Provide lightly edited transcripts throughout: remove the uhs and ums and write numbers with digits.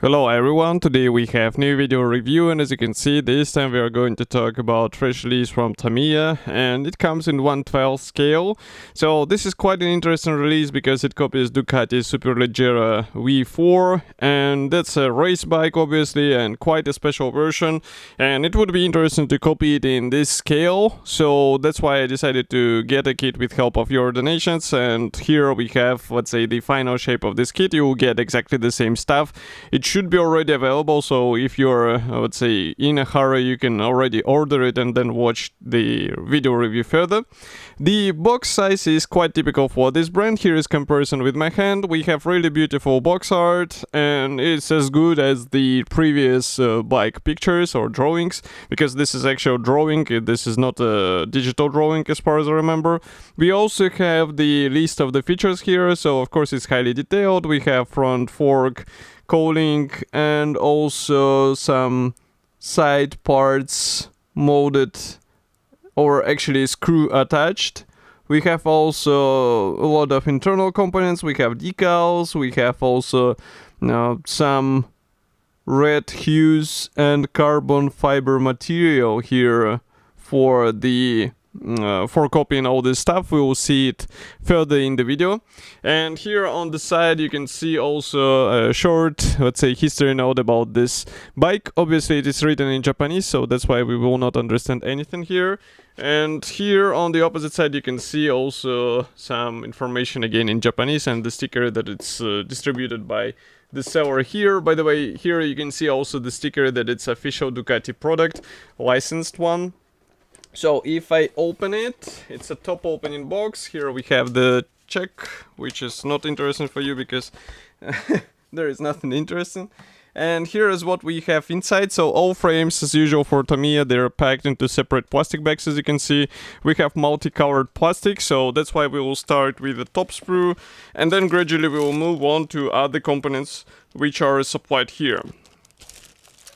Hello everyone, today we have new video review, and as you can see, this time we are going to talk about fresh release from Tamiya, and it comes in 1/12 scale. So this is quite an interesting release because it copies Ducati Superleggera V4, and that's a race bike obviously, and quite a special version, and it would be interesting to copy it in this scale, so that's why I decided to get a kit with help of your donations. And here we have, let's say, the final shape of this kit. You will get exactly the same stuff. It should be already available, so if you're, I would say, in a hurry, you can already order it and then watch the video review further. The box size is quite typical for this brand. Here is comparison with my hand. We have really beautiful box art, and it's as good as the previous bike pictures or drawings, because this is actual drawing. This is not a digital drawing as far as I remember. We also have the list of the features here, so of course it's highly detailed. We have front fork, cowling, and also some side parts molded or actually screw attached. We have also a lot of internal components. We have decals, we have also some red hues and carbon fiber material here for the for copying all this stuff. We will see it further in the video. And here on the side you can see also a short, let's say, history note about this bike. Obviously it is written in Japanese, so that's why we will not understand anything here. And here on the opposite side you can see also some information again in Japanese, and the sticker that it's distributed by the seller here. By the way, here you can see also the sticker that it's official Ducati product, licensed one. So if I open it, it's a top opening box. Here we have the check, which is not interesting for you because there is nothing interesting. And here is what we have inside. So all frames, as usual for Tamiya, they're packed into separate plastic bags. As you can see, we have multicolored plastic, so that's why we will start with the top sprue, and then gradually we will move on to other components which are supplied here.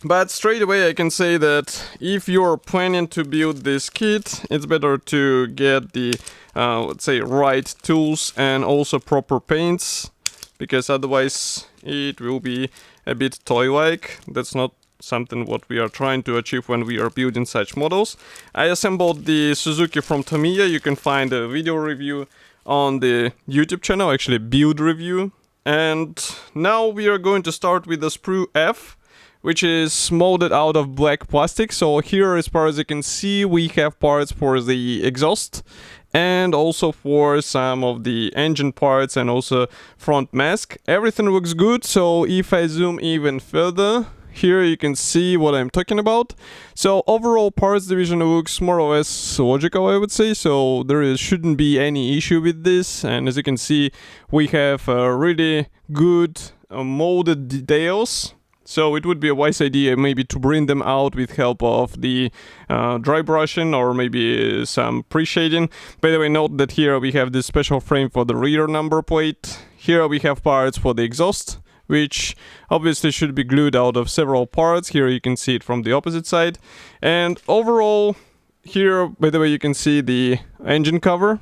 But straight away I can say that if you're planning to build this kit, it's better to get the, let's say, right tools and also proper paints, because otherwise it will be a bit toy-like. That's not something what we are trying to achieve when we are building such models. I assembled the Suzuki from Tamiya. You can find a video review on the YouTube channel, actually build review. And now we are going to start with the Sprue F, which is molded out of black plastic. So here, as far as you can see, we have parts for the exhaust and also for some of the engine parts and also front mask. Everything looks good. So if I zoom even further, here you can see what I'm talking about. So overall parts division looks more or less logical, I would say. So shouldn't be any issue with this. And as you can see, we have really good molded details. So it would be a wise idea maybe to bring them out with help of the dry brushing or maybe some pre-shading. By the way, note that here we have this special frame for the rear number plate. Here we have parts for the exhaust, which obviously should be glued out of several parts. Here you can see it from the opposite side. And overall, here, by the way, you can see the engine cover.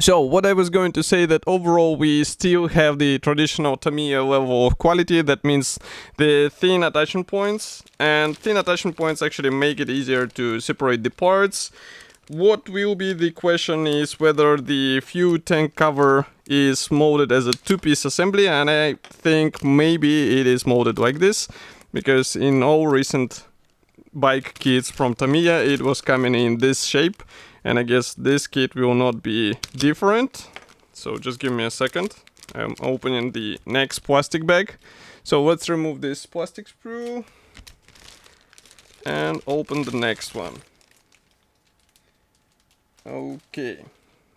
So what I was going to say, that overall we still have the traditional Tamiya level of quality. That means the thin attachment points, and thin attachment points actually make it easier to separate the parts. What will be the question is whether the fuel tank cover is molded as a two-piece assembly, and I think maybe it is molded like this, because in all recent bike kits from Tamiya it was coming in this shape. And I guess this kit will not be different. So just give me a second. I'm opening the next plastic bag. So let's remove this plastic sprue and open the next one. Okay.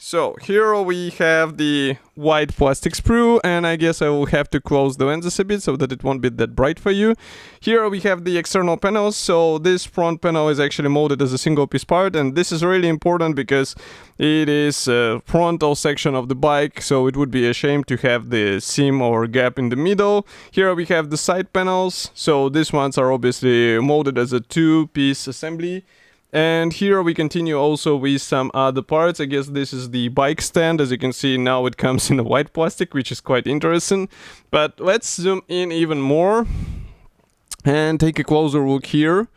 So here we have the white plastic sprue, and I guess I will have to close the lenses a bit so that it won't be that bright for you. Here we have the external panels. So this front panel is actually molded as a single piece part, and this is really important because it is a frontal section of the bike, so it would be a shame to have the seam or gap in the middle. Here we have the side panels. So these ones are obviously molded as a two-piece assembly. And here we continue also with some other parts. I guess this is the bike stand. As you can see now it comes in a white plastic, which is quite interesting. But let's zoom in even more and take a closer look here.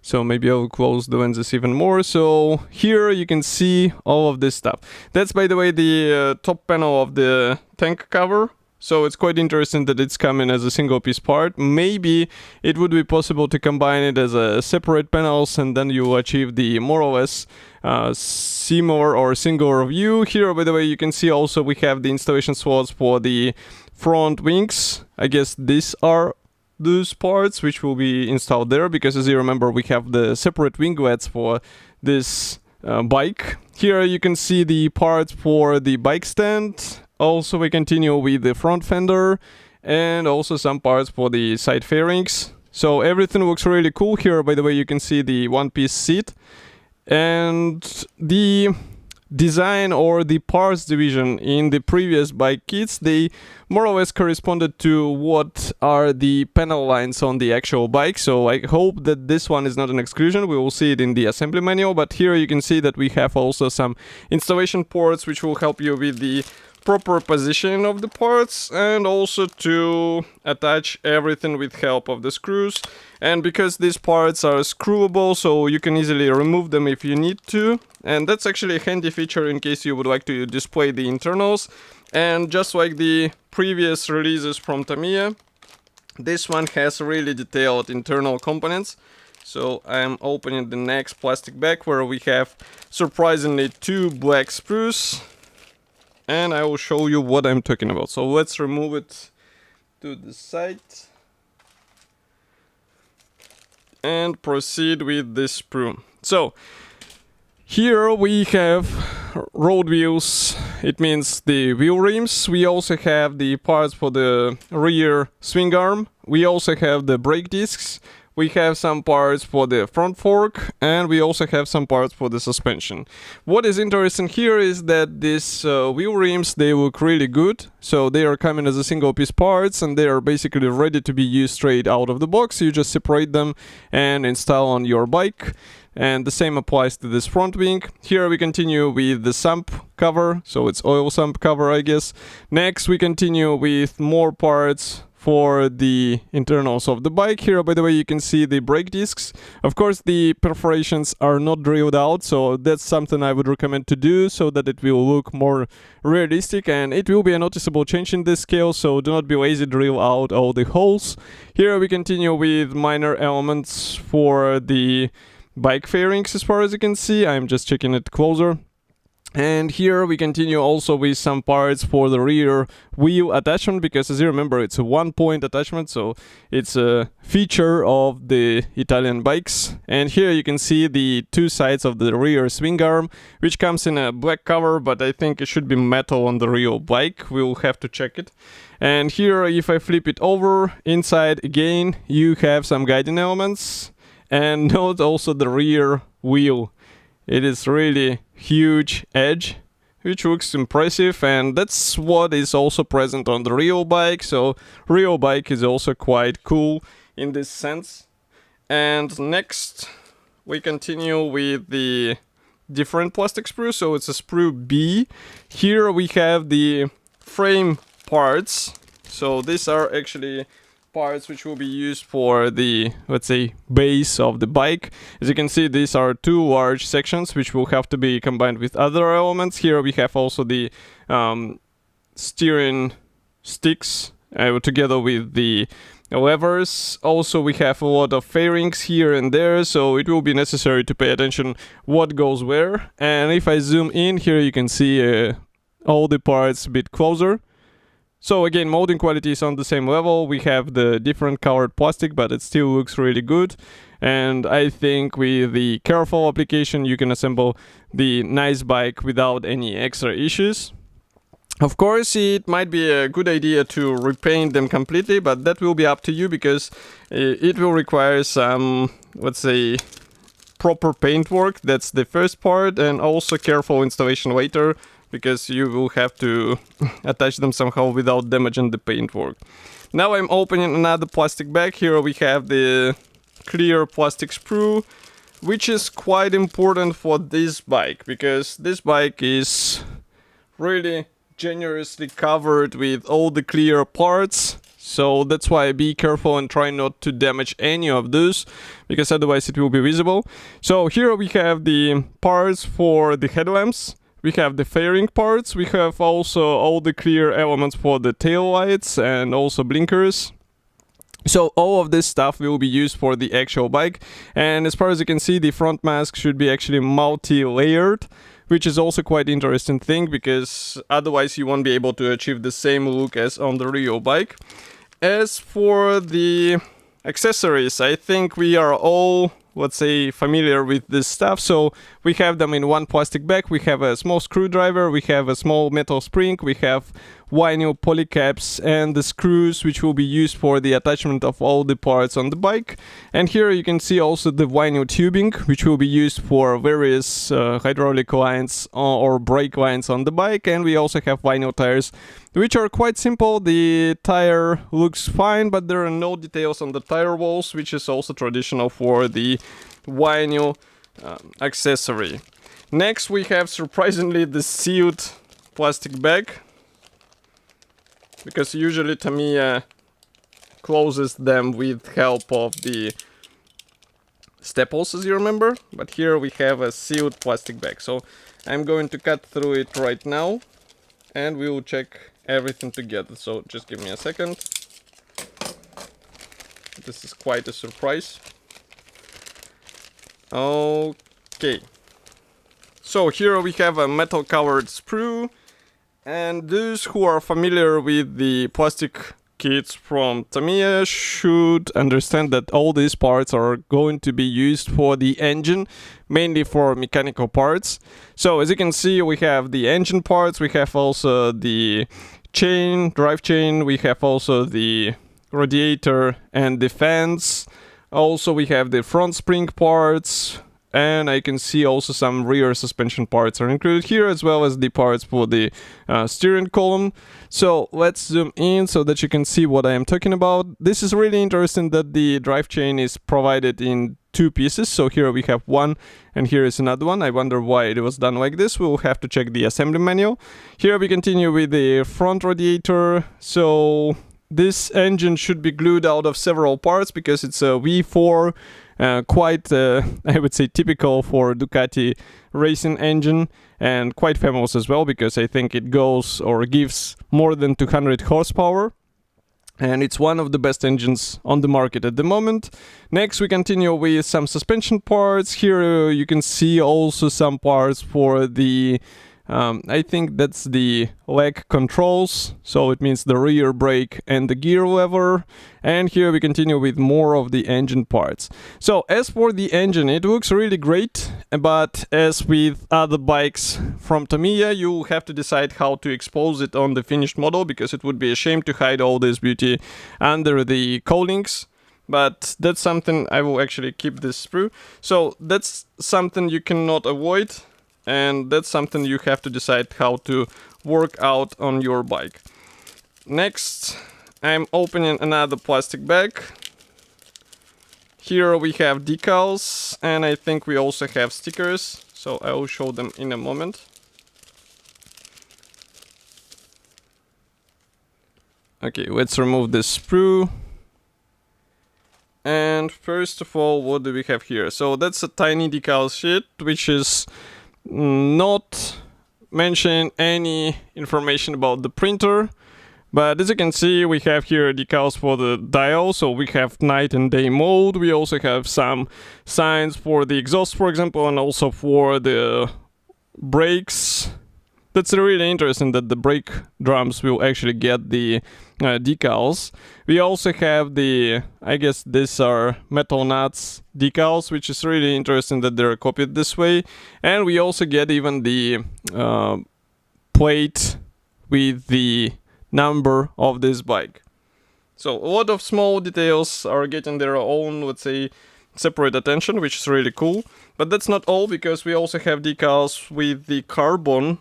So maybe I'll close the lenses even more. So here you can see all of this stuff. That's, by the way, the top panel of the tank cover. So it's quite interesting that it's coming as a single piece part. Maybe it would be possible to combine it as a separate panels, and then you achieve the more or less similar or singular view. Here, by the way, you can see also we have the installation slots for the front wings. I guess these are those parts which will be installed there, because as you remember we have the separate winglets for this bike. Here you can see the parts for the bike stand. Also we continue with the front fender and also some parts for the side fairings. So everything looks really cool. Here, by the way, you can see the one-piece seat, and the design or the parts division in the previous bike kits, they more or less corresponded to what are the panel lines on the actual bike. So I hope that this one is not an exclusion. We will see it in the assembly manual, but here you can see that we have also some installation ports which will help you with the proper positioning of the parts, and also to attach everything with help of the screws. And because these parts are screwable, so you can easily remove them if you need to, and that's actually a handy feature in case you would like to display the internals. And just like the previous releases from Tamiya, this one has really detailed internal components. So I'm opening the next plastic bag where we have surprisingly 2 black sprues, and I will show you what I'm talking about. So let's remove it to the side and proceed with this sprue. So here we have road wheels. It means the wheel rims. We also have the parts for the rear swing arm. We also have the brake discs. We have some parts for the front fork, and we also have some parts for the suspension. What is interesting here is that these wheel rims, they look really good. So they are coming as a single piece parts, and they are basically ready to be used straight out of the box. You just separate them and install on your bike. And the same applies to this front wing. Here we continue with the sump cover, so it's oil sump cover, I guess. Next we continue with more parts for the internals of the bike. Here, by the way, you can see the brake discs. Of course, the perforations are not drilled out, so that's something I would recommend to do so that it will look more realistic, and it will be a noticeable change in this scale, so do not be lazy, drill out all the holes. Here we continue with minor elements for the bike fairings. As far as you can see, I'm just checking it closer. And here we continue also with some parts for the rear wheel attachment, because as you remember it's a one-point attachment, so it's a feature of the Italian bikes. And here you can see the 2 sides of the rear swing arm, which comes in a black cover, but I think it should be metal on the real bike. We'll have to check it. And here, if I flip it over, inside again you have some guiding elements, and note also the rear wheel. It is really huge edge, which looks impressive, and that's what is also present on the real bike. So real bike is also quite cool in this sense. And next we continue with the different plastic sprue. So it's a sprue B. Here we have the frame parts. So these are actually parts which will be used for the, let's say, base of the bike. As you can see, these are 2 large sections which will have to be combined with other elements. Here we have also the steering sticks together with the levers. Also we have a lot of fairings here and there, so it will be necessary to pay attention what goes where. And if I zoom in here, you can see all the parts a bit closer. So again, molding quality is on the same level. We have the different colored plastic, but it still looks really good. And I think with the careful application, you can assemble the nice bike without any extra issues. Of course, it might be a good idea to repaint them completely, but that will be up to you, because it will require some, let's say, proper paint work. That's the first part, and also careful installation later, because you will have to attach them somehow without damaging the paintwork. Now I'm opening another plastic bag. Here we have the clear plastic sprue. which is quite important for this bike, because this bike is really generously covered with all the clear parts. So that's why be careful and try not to damage any of those, because otherwise it will be visible. So here we have the parts for the headlamps, we have the fairing parts, we have also all the clear elements for the tail lights and also blinkers. So all of this stuff will be used for the actual bike, and as far as you can see, the front mask should be actually multi-layered, which is also quite interesting thing, because otherwise you won't be able to achieve the same look as on the real bike. As for the accessories, I think we are all, let's say, familiar with this stuff. So we have them in one plastic bag. We have a small screwdriver, we have a small metal spring, we have vinyl polycaps and the screws which will be used for the attachment of all the parts on the bike. And here you can see also the vinyl tubing, which will be used for various hydraulic lines or brake lines on the bike. And we also have vinyl tires, which are quite simple. The tire looks fine, but there are no details on the tire walls, which is also traditional for the vinyl accessory. Next we have, surprisingly, the sealed plastic bag, because usually Tamiya closes them with help of the staples, as you remember, but here we have a sealed plastic bag. So I'm going to cut through it right now and we will check everything together. So just give me a second. This is quite a surprise. Okay, so here we have a metal covered sprue, and those who are familiar with the plastic kits from Tamiya should understand that all these parts are going to be used for the engine, mainly for mechanical parts. So as you can see, we have the engine parts, we have also the chain, drive chain, we have also the radiator and the fans. Also we have the front spring parts, and I can see also some rear suspension parts are included here, as well as the parts for the steering column. So let's zoom in so that you can see what I am talking about. This is really interesting that the drive chain is provided in two pieces. So here we have one and here is another one. I wonder why it was done like this. We'll have to check the assembly manual. Here we continue with the front radiator. So this engine should be glued out of several parts because it's a V4, quite, I would say, typical for Ducati racing engine, and quite famous as well because I think it goes or gives more than 200 horsepower. And it's one of the best engines on the market at the moment. Next we continue with some suspension parts. Here you can see also some parts for the I think that's the leg controls, so it means the rear brake and the gear lever. And here we continue with more of the engine parts. So as for the engine, it looks really great, but as with other bikes from Tamiya, you have to decide how to expose it on the finished model, because it would be a shame to hide all this beauty under the cowlings. But that's something I will actually keep this sprue. So that's something you cannot avoid. And that's something you have to decide how to work out on your bike. Next, I'm opening another plastic bag. Here we have decals, and I think we also have stickers. So I will show them in a moment. Okay, let's remove this sprue. And first of all, what do we have here? So that's a tiny decal sheet, which is not mention any information about the printer, but as you can see, we have here decals for the dial. So we have night and day mode. We also have some signs for the exhaust, for example, and also for the brakes. That's really interesting that the brake drums will actually get the decals. We also have the, I guess these are metal nuts decals, which is really interesting that they're copied this way. And we also get even the plate with the number of this bike. So a lot of small details are getting their own, let's say, separate attention, which is really cool. But that's not all, because we also have decals with the carbon.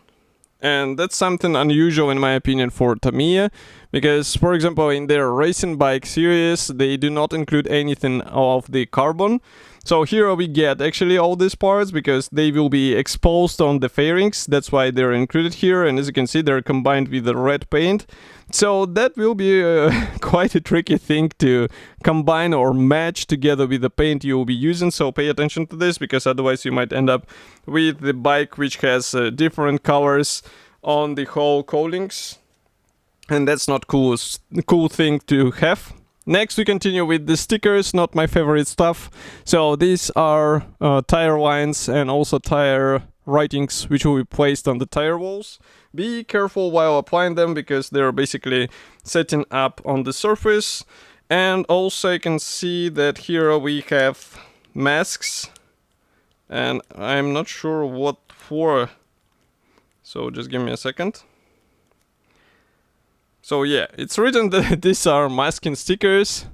And that's something unusual in my opinion for Tamiya, because, for example, in their racing bike series, they do not include anything of the carbon. So here we get actually all these parts because they will be exposed on the fairings. That's why they're included here. And as you can see, they're combined with the red paint. So that will be quite a tricky thing to combine or match together with the paint you will be using. So pay attention to this, because otherwise you might end up with the bike which has different colors on the whole coatings. And that's not cool thing to have. Next, we continue with the stickers, not my favorite stuff. So these are tire lines and also tire writings which will be placed on the tire walls. Be careful while applying them because they're basically setting up on the surface. And also you can see that here we have masks. And I'm not sure what for. So just give me a second. So yeah, it's written that these are masking stickers,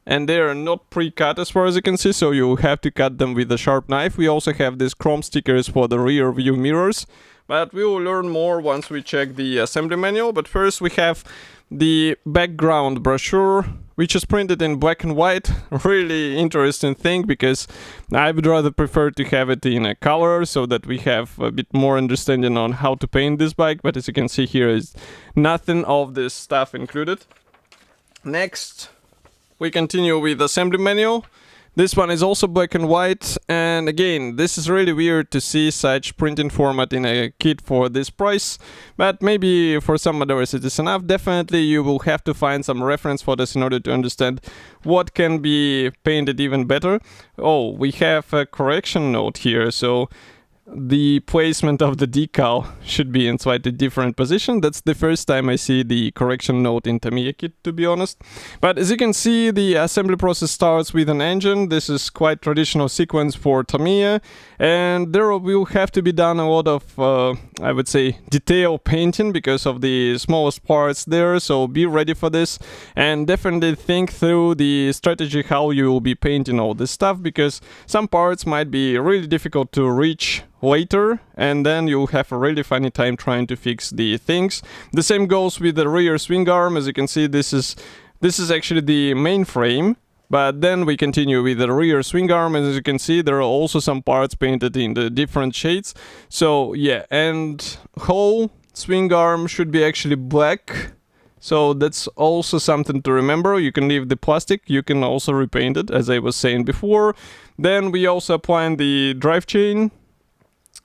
and they are not pre-cut as far as you can see, so you have to cut them with a sharp knife. We also have these chrome stickers for the rear view mirrors, but we will learn more once we check the assembly manual. But first we have the background brochure, which is printed in black and white. Really interesting thing, because I would rather prefer to have it in a color so that we have a bit more understanding on how to paint this bike. But as you can see, here is nothing of this stuff included. Next, we continue with assembly manual. This one is also black and white, and again, this is really weird to see such printing format in a kit for this price, but maybe for some others it is enough. Definitely you will have to find some reference for this in order to understand what can be painted even better. Oh, we have a correction note here, so the placement of the decal should be in slightly different position. That's the first time I see the correction note in Tamiya kit, to be honest. But as you can see, the assembly process starts with an engine. This is quite traditional sequence for Tamiya, and there will have to be done a lot of, I would say, detail painting because of the smallest parts there. So be ready for this, and definitely think through the strategy how you will be painting all this stuff, because some parts might be really difficult to reach later, and then you'll have a really funny time trying to fix the things. The same goes with the rear swing arm. As you can see, this is actually the main frame, but then we continue with the rear swing arm, and as you can see, there are also some parts painted in the different shades. So yeah, and whole swing arm should be actually black. So that's also something to remember. You can leave the plastic, you can also repaint it, as I was saying before. Then we also apply the drive chain.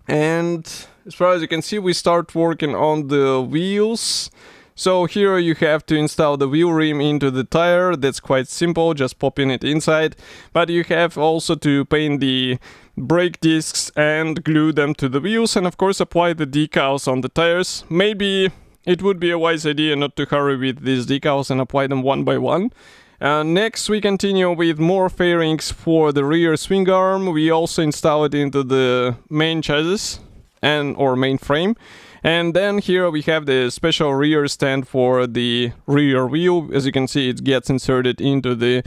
And as far as you can see, we start working on the wheels. So here you have to install the wheel rim into the tire. That's quite simple, just popping it inside. But you have also to paint the brake discs and glue them to the wheels, and of course apply the decals on the tires. Maybe it would be a wise idea not to hurry with these decals and apply them one by one. Next, we continue with more fairings for the rear swing arm. We also install it into the main chassis or main frame. And then here we have the special rear stand for the rear wheel. As you can see, it gets inserted into the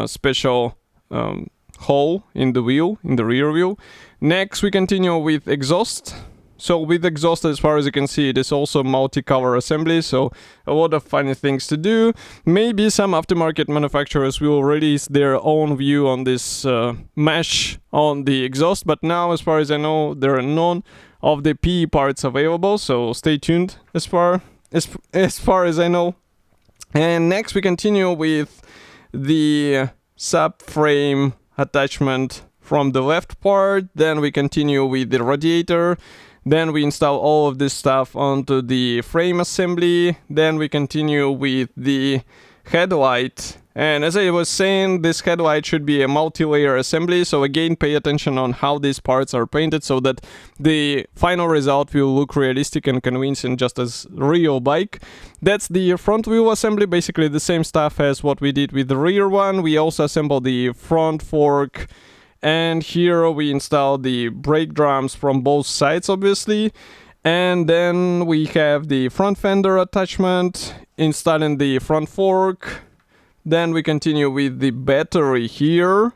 special hole in the wheel, in the rear wheel. Next, we continue with exhaust. So with exhaust, as far as you can see, it is also multi-color assembly, so a lot of funny things to do. Maybe some aftermarket manufacturers will release their own view on this mesh on the exhaust, but now, as far as I know, there are none of the PE parts available, so stay tuned as far as I know. And next we continue with the subframe attachment from the left part. Then we continue with the radiator. Then we install all of this stuff onto the frame assembly. Then we continue with the headlight. And as I was saying, this headlight should be a multi-layer assembly. So again, pay attention on how these parts are painted so that the final result will look realistic and convincing, just as real bike. That's the front wheel assembly, basically the same stuff as what we did with the rear one. We also assemble the front fork. And here we install the brake drums from both sides, obviously. And then we have the front fender attachment, installing the front fork. Then we continue with the battery here.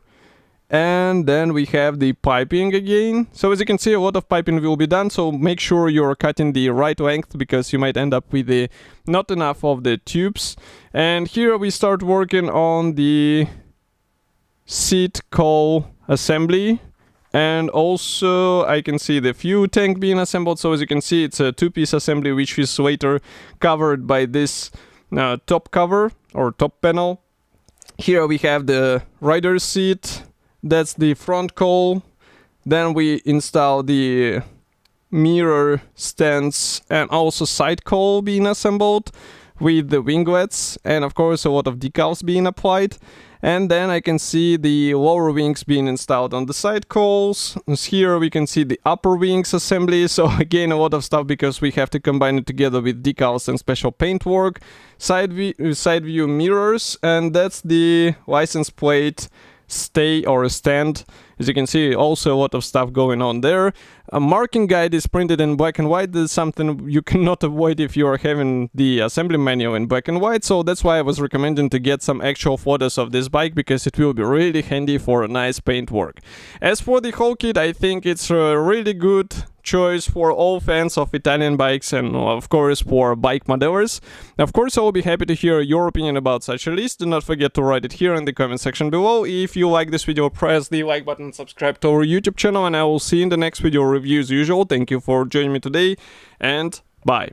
And then we have the piping again. So as you can see, a lot of piping will be done, so make sure you're cutting the right length because you might end up with the not enough of the tubes. And here we start working on the seat cowl assembly. And also I can see the fuel tank being assembled. So as you can see, it's a two-piece assembly which is later covered by this top cover or top panel. Here we have the rider seat. That's the front cowl. Then we install the mirror stands and also side cowl being assembled with the winglets, and of course a lot of decals being applied. And then I can see the lower wings being installed on the side cowls. Here we can see the upper wings assembly. So again, a lot of stuff because we have to combine it together with decals and special paint work. Side view mirrors, and that's the license plate stay or stand. As you can see, also a lot of stuff going on there. A marking guide is printed in black and white. This is something you cannot avoid if you are having the assembly manual in black and white, so that's why I was recommending to get some actual photos of this bike, because it will be really handy for a nice paint work. As for the whole kit, I think it's a really good choice for all fans of Italian bikes and of course for bike modelers. Of course, I will be happy to hear your opinion about such a list. Do not forget to write it here in the comment section below. If you like this video, press the like button, subscribe to our YouTube channel, and I will see you in the next video review as usual. Thank you for joining me today, and bye.